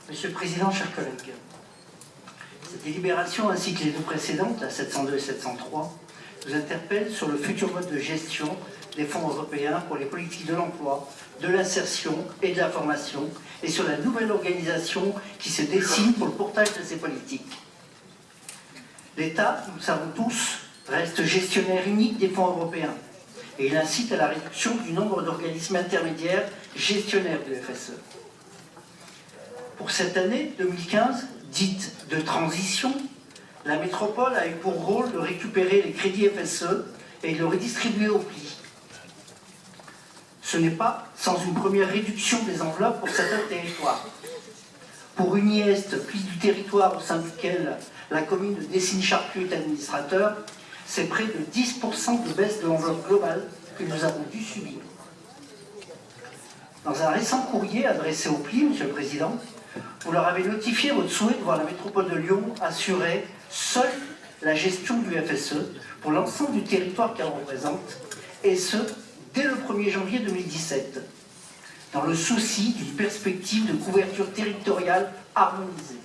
Monsieur le Président, chers collègues, cette délibération ainsi que les deux précédentes, la 702 et 703, nous interpellent sur le futur mode de gestion des fonds européens pour les politiques de l'emploi, de l'insertion et de la formation, et sur la nouvelle organisation qui se dessine pour le portage de ces politiques. L'État, nous le savons tous, reste gestionnaire unique des fonds européens, et il incite à la réduction du nombre d'organismes intermédiaires gestionnaires du FSE. Pour cette année 2015, dite de transition, la métropole a eu pour rôle de récupérer les crédits FSE et de le redistribuer au pli. Ce n'est pas sans une première réduction des enveloppes pour certains territoires. Pour Uniest, pli du territoire au sein duquel la commune de Dessines-Charpieu est administrateur, c'est près de 10% de baisse de l'enveloppe globale que nous avons dû subir. Dans un récent courrier adressé au pli, Monsieur le Président, vous leur avez notifié votre souhait de voir la métropole de Lyon assurer seule la gestion du FSE pour l'ensemble du territoire qu'elle représente, et ce, dès le 1er janvier 2017, dans le souci d'une perspective de couverture territoriale harmonisée.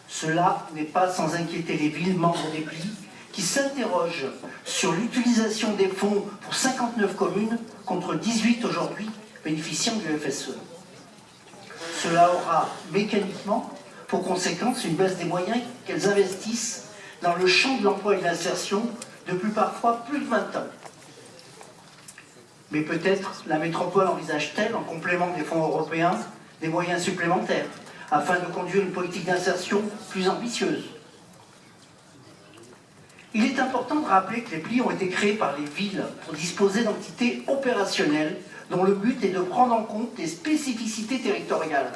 Cela n'est pas sans inquiéter les villes membres des plis qui s'interrogent sur l'utilisation des fonds pour 59 communes contre 18 aujourd'hui bénéficiant du FSE. Cela aura mécaniquement pour conséquence une baisse des moyens qu'elles investissent dans le champ de l'emploi et de l'insertion depuis parfois plus de 20 ans. Mais peut-être la métropole envisage-t-elle, en complément des fonds européens, des moyens supplémentaires afin de conduire une politique d'insertion plus ambitieuse. Il est important de rappeler que les plis ont été créés par les villes pour disposer d'entités opérationnelles dont le but est de prendre en compte les spécificités territoriales,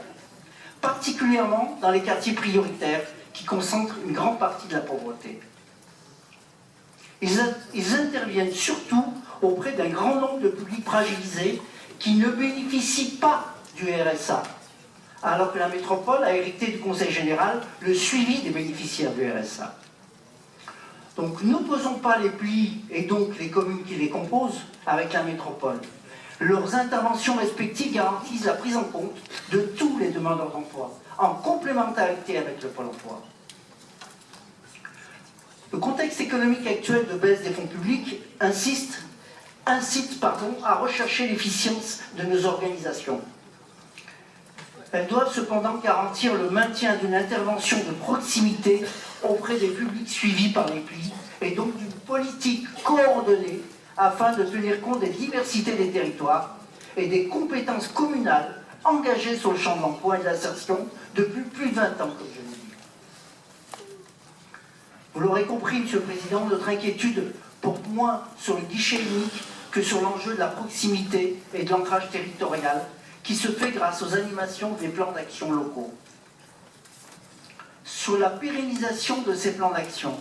particulièrement dans les quartiers prioritaires qui concentrent une grande partie de la pauvreté. Ils interviennent surtout auprès d'un grand nombre de publics fragilisés qui ne bénéficient pas du RSA, alors que la métropole a hérité du Conseil général le suivi des bénéficiaires du RSA. Donc n'opposons pas les plis et donc les communes qui les composent avec la métropole. Leurs interventions respectives garantissent la prise en compte de tous les demandeurs d'emploi, en complémentarité avec le Pôle emploi. Le contexte économique actuel de baisse des fonds publics incite à rechercher l'efficience de nos organisations. Elles doivent cependant garantir le maintien d'une intervention de proximité auprès des publics suivis par les plis et donc d'une politique coordonnée afin de tenir compte des diversités des territoires et des compétences communales engagées sur le champ de l'emploi et de l'insertion depuis plus de 20 ans, comme je l'ai dit. Vous l'aurez compris, Monsieur le Président, notre inquiétude porte moins sur le guichet unique que sur l'enjeu de la proximité et de l'ancrage territorial qui se fait grâce aux animations des plans d'action locaux. Sur la pérennisation de ces plans d'action,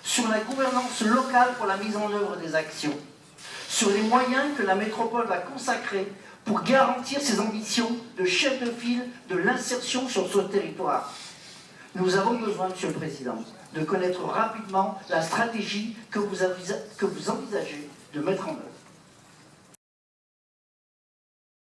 sur la gouvernance locale pour la mise en œuvre des actions, sur les moyens que la métropole va consacrer pour garantir ses ambitions de chef de file de l'insertion sur ce territoire. Nous avons besoin, Monsieur le Président, de connaître rapidement la stratégie que vous envisagez de mettre en œuvre.